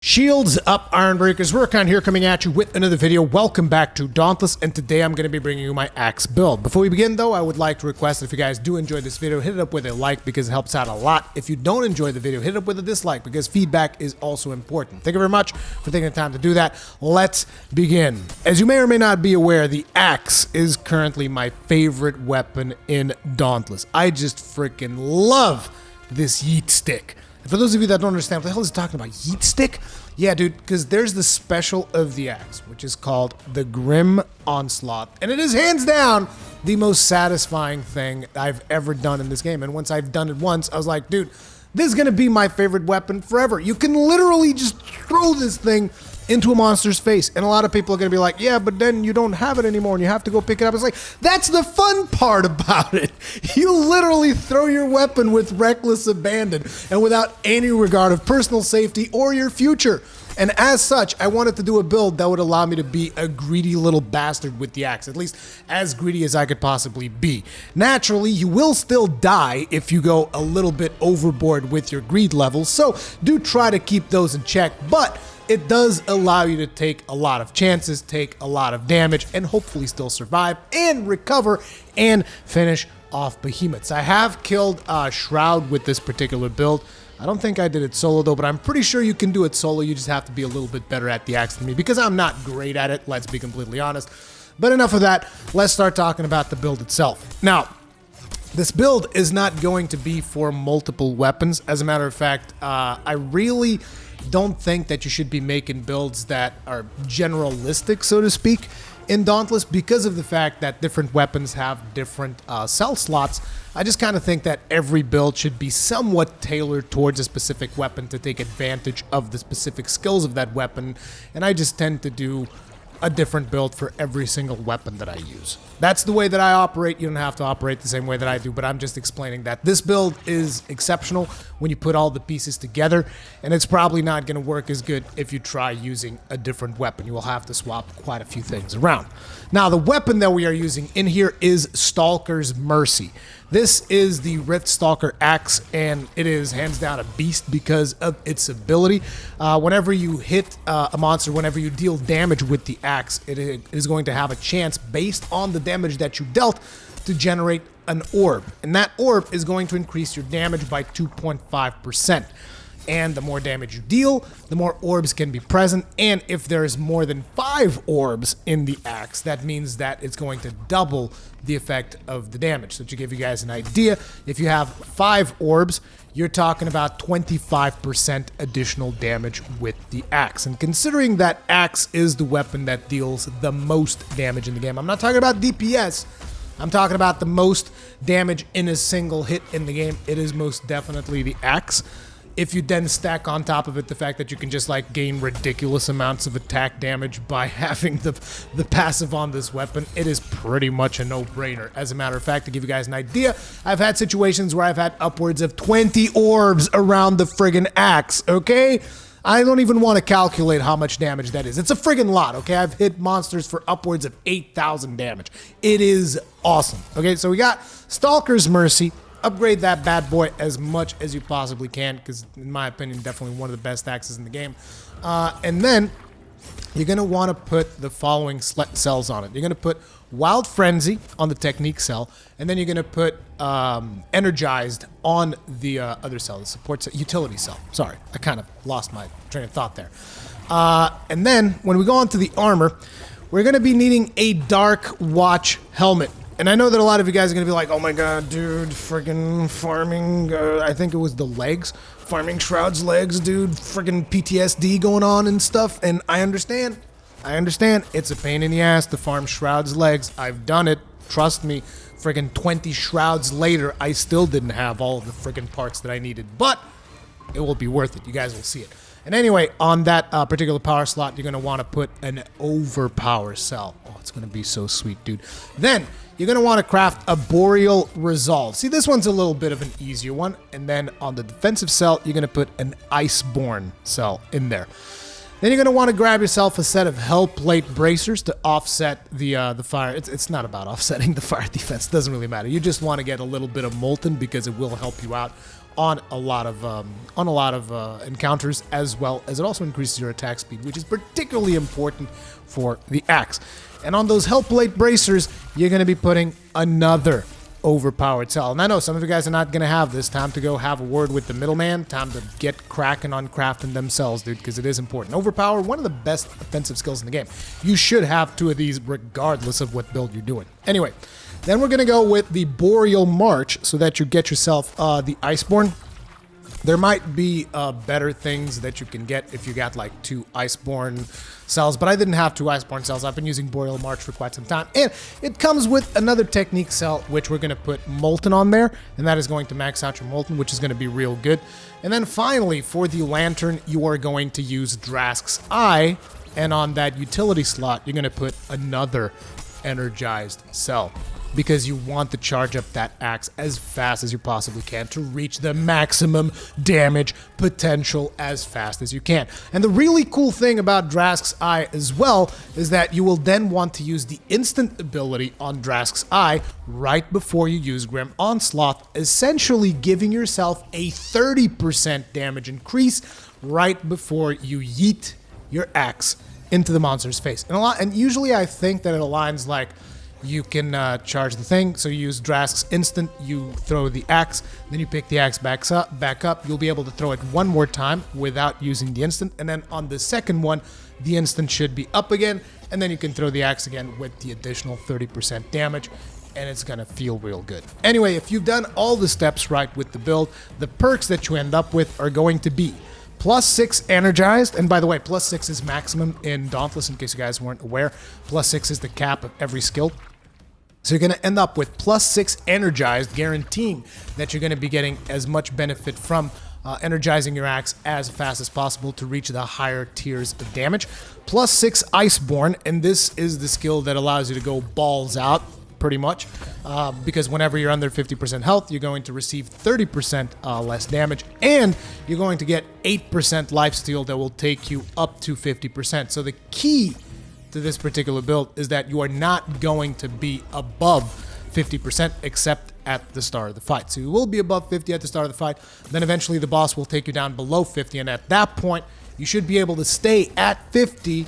Shields up, Ironbreakers. Rurikhan here coming at you with another video. Welcome back to Dauntless, and today I'm going to be bringing you my axe build. Before we begin though, I would like to request that if you guys do enjoy this video, hit it up with a like because it helps out a lot. If you don't enjoy the video, hit it up with a dislike because feedback is also important. Thank you very much for taking the time to do that. Let's begin. As you may or may not be aware, the axe is currently my favorite weapon in Dauntless. I just freaking love this yeet stick. For those of you that don't understand, what the hell is he talking about? Yeet stick? Yeah, dude, because there's the special of the axe, which is called the Grim Onslaught. And it is hands down the most satisfying thing I've ever done in this game. And once I've done it once, I was like, dude, this is going to be my favorite weapon forever. You can literally just throw this thing into a monster's face. And a lot of people are going to be like, yeah, but then you don't have it anymore and you have to go pick it up. It's like, that's the fun part about it. You literally throw your weapon with reckless abandon and without any regard of personal safety or your future. And as such, I wanted to do a build that would allow me to be a greedy little bastard with the axe, at least as greedy as I could possibly be. Naturally, you will still die if you go a little bit overboard with your greed levels, so do try to keep those in check, but it does allow you to take a lot of chances, take a lot of damage, and hopefully still survive and recover and finish off behemoths. I have killed Shroud with this particular build. I don't think I did it solo though, but I'm pretty sure you can do it solo. You just have to be a little bit better at the axe than me because I'm not great at it, let's be completely honest. But enough of that, let's start talking about the build itself. Now, this build is not going to be for multiple weapons. As a matter of fact, I really don't think that you should be making builds that are generalistic, so to speak, in Dauntless because of the fact that different weapons have different cell slots. I just kind of think that every build should be somewhat tailored towards a specific weapon to take advantage of the specific skills of that weapon, and I just tend to do a different build for every single weapon that I use. That's the way that I operate. You don't have to operate the same way that I do, but I'm just explaining that this build is exceptional when you put all the pieces together, and it's probably not going to work as good if you try using a different weapon. You will have to swap quite a few things around. Now, the weapon that we are using in here is Stalker's Mercy. This is the Rift Stalker axe, and it is hands down a beast because of its ability. Whenever you hit a monster, whenever you deal damage with the axe, it is going to have a chance based on the damage that you dealt to generate an orb. And that orb is going to increase your damage by 2.5%. And the more damage you deal, the more orbs can be present. And if there's more than 5 orbs in the axe, that means that it's going to double the effect of the damage. So to give you guys an idea, if you have 5 orbs, you're talking about 25% additional damage with the axe. And considering that axe is the weapon that deals the most damage in the game, I'm not talking about DPS, I'm talking about the most damage in a single hit in the game, it is most definitely the axe. If you then stack on top of it the fact that you can just like gain ridiculous amounts of attack damage by having the passive on this weapon, it is pretty much a no-brainer. As a matter of fact, to give you guys an idea, I've had situations where I've had upwards of 20 orbs around the friggin' axe, okay? I don't even want to calculate how much damage that is. It's a friggin' lot, okay? I've hit monsters for upwards of 8,000 damage. It is awesome, okay? So we got Stalker's Mercy. Upgrade that bad boy as much as you possibly can because, in my opinion, definitely one of the best axes in the game. And then you're going to want to put the following cells on it. You're going to put Wild Frenzy on the Technique cell, and then you're going to put Energized on the other cell, the support cell, Utility cell. Sorry, I kind of lost my train of thought there. And then when we go on to the armor, we're going to be needing a Dark Watch helmet. And I know that a lot of you guys are going to be like, oh my god, dude, friggin' farming, I think it was the legs, farming Shroud's legs, dude, friggin' PTSD going on and stuff, and I understand, it's a pain in the ass to farm Shroud's legs, I've done it, trust me, friggin' 20 Shrouds later, I still didn't have all of the friggin' parts that I needed, but it will be worth it, you guys will see it. And anyway, on that particular power slot, you're going to want to put an Overpower cell. Oh, it's going to be so sweet, dude. Then, you're going to want to craft a Boreal Resolve. See, this one's a little bit of an easier one. And then on the defensive cell, you're going to put an Iceborne cell in there. Then you're going to want to grab yourself a set of Hellplate Bracers to offset the fire. It's not about offsetting the fire defense. It doesn't really matter. You just want to get a little bit of Molten because it will help you out on a lot of encounters, as well as it also increases your attack speed, which is particularly important for the axe. And on those Hellplate bracers, you're going to be putting another overpowered cell. And I know some of you guys are not going to have this time to go have a word with the middleman, time to get cracking on crafting themselves, dude, because it is important. Overpower, one of the best offensive skills in the game. You should have 2 of these regardless of what build you're doing. Anyway, then we're going to go with the Boreal March so that you get yourself the Iceborne. There might be better things that you can get if you got like 2 Iceborne cells, but I didn't have 2 Iceborne cells. I've been using Boreal March for quite some time, and it comes with another technique cell, which we're going to put Molten on there, and that is going to max out your Molten, which is going to be real good. And then finally, for the Lantern, you are going to use Drask's Eye, and on that utility slot, you're going to put another energized cell, because you want to charge up that axe as fast as you possibly can to reach the maximum damage potential as fast as you can. And the really cool thing about Drask's Eye as well is that you will then want to use the instant ability on Drask's Eye right before you use Grim Onslaught, essentially giving yourself a 30% damage increase right before you yeet your axe into the monster's face. And usually I think that it aligns like you can charge the thing, so you use Drask's instant, you throw the axe, then you pick the axe back up. You'll be able to throw it one more time without using the instant, and then on the second one, the instant should be up again, and then you can throw the axe again with the additional 30% damage, and it's gonna feel real good. Anyway, if you've done all the steps right with the build, the perks that you end up with are going to be +6 energized, and by the way, +6 is maximum in Dauntless, in case you guys weren't aware. +6 is the cap of every skill. So you're going to end up with +6 energized, guaranteeing that you're going to be getting as much benefit from energizing your axe as fast as possible to reach the higher tiers of damage. +6 Iceborne, and this is the skill that allows you to go balls out, pretty much, because whenever you're under 50% health, you're going to receive 30% less damage, and you're going to get 8% lifesteal that will take you up to 50%. So the key to this particular build is that you are not going to be above 50% except at the start of the fight. So you will be above 50 at the start of the fight, then eventually the boss will take you down below 50, and at that point, you should be able to stay at 50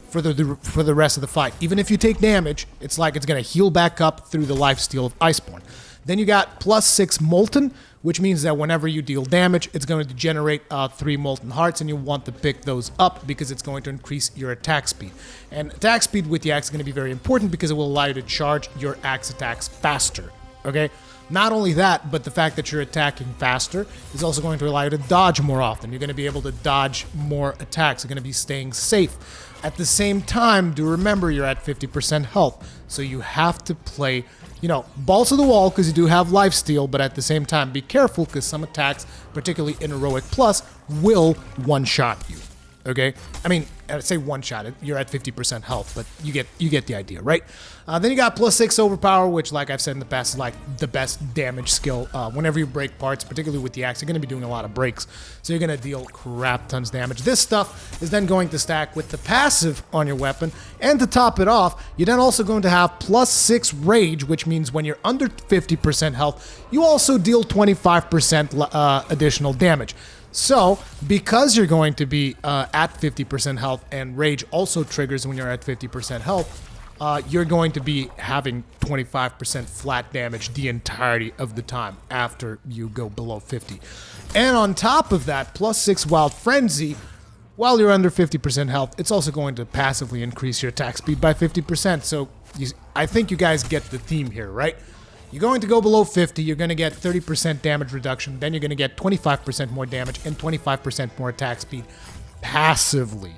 for the rest of the fight. Even if you take damage, it's like it's going to heal back up through the lifesteal of Iceborne. Then you got +6 Molten, which means that whenever you deal damage, it's going to generate 3 Molten Hearts, and you want to pick those up because it's going to increase your attack speed. And attack speed with the axe is going to be very important because it will allow you to charge your axe attacks faster, okay? Not only that, but the fact that you're attacking faster is also going to allow you to dodge more often. You're going to be able to dodge more attacks. You're going to be staying safe. At the same time, do remember you're at 50% health, so you have to play, you know, balls to the wall because you do have lifesteal, but at the same time, be careful because some attacks, particularly in Heroic Plus, will one-shot you. Okay, I mean, I'd say one-shot it. You're at 50% health, but you get the idea, right? Then you got +6 Overpower, which, like I've said in the past, is like the best damage skill. Whenever you break parts, particularly with the axe, you're going to be doing a lot of breaks, so you're going to deal crap tons of damage. This stuff is then going to stack with the passive on your weapon, and to top it off, you're then also going to have +6 Rage, which means when you're under 50% health, you also deal 25% additional damage. So, because you're going to be at 50% health, and Rage also triggers when you're at 50% health, you're going to be having 25% flat damage the entirety of the time after you go below 50. And on top of that, +6 Wild Frenzy, while you're under 50% health, it's also going to passively increase your attack speed by 50%. So, I think you guys get the theme here, right? You're going to go below 50, you're going to get 30% damage reduction, then you're going to get 25% more damage and 25% more attack speed passively.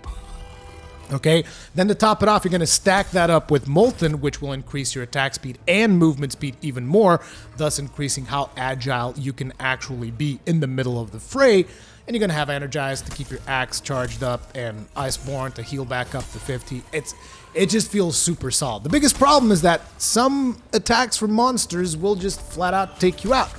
Okay? Then to top it off, you're going to stack that up with Molten, which will increase your attack speed and movement speed even more, thus increasing how agile you can actually be in the middle of the fray. And you're going to have Energized to keep your axe charged up and Iceborne to heal back up to 50. It just feels super solid. The biggest problem is that some attacks from monsters will just flat out take you out.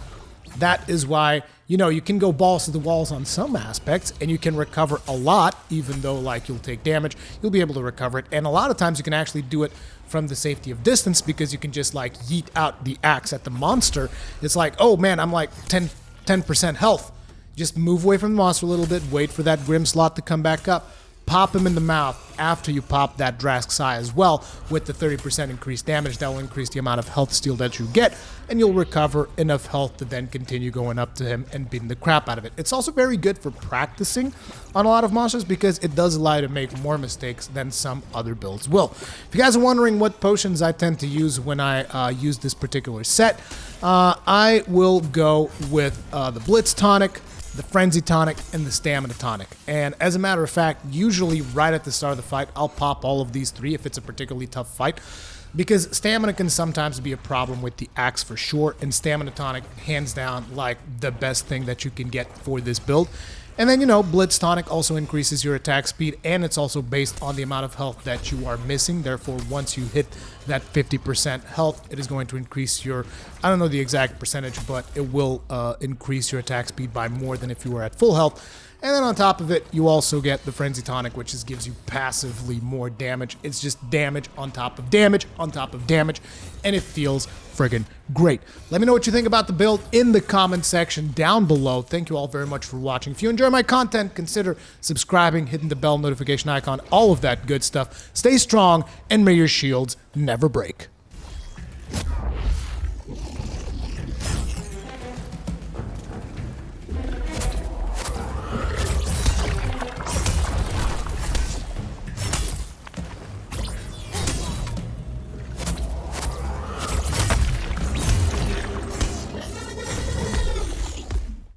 That is why, you know, you can go balls to the walls on some aspects and you can recover a lot, even though like you'll take damage, you'll be able to recover it. And a lot of times you can actually do it from the safety of distance because you can just like yeet out the axe at the monster. It's like, oh man, I'm like 10 10% health. Just move away from the monster a little bit, wait for that Grim slot to come back up, pop him in the mouth after you pop that Drask's Eye as well. With the 30% increased damage, that will increase the amount of health steal that you get, and you'll recover enough health to then continue going up to him and beating the crap out of it. It's also very good for practicing on a lot of monsters because it does allow you to make more mistakes than some other builds will. If you guys are wondering what potions I tend to use when I use this particular set, I will go with the Blitz Tonic, the Frenzy Tonic, and the Stamina Tonic. And as a matter of fact, usually right at the start of the fight, I'll pop all of these three if it's a particularly tough fight, because Stamina can sometimes be a problem with the axe for sure, and Stamina Tonic, hands down, like the best thing that you can get for this build. And then, you know, Blitz Tonic also increases your attack speed, and it's also based on the amount of health that you are missing. Therefore, once you hit that 50% health, it is going to increase your, I don't know the exact percentage, but it will increase your attack speed by more than if you were at full health. And then on top of it, you also get the Frenzy Tonic, which just gives you passively more damage. It's just damage on top of damage on top of damage, and it feels friggin' great. Let me know what you think about the build in the comment section down below. Thank you all very much for watching. If you enjoy my content, consider subscribing, hitting the bell notification icon, all of that good stuff. Stay strong, and may your shields never break.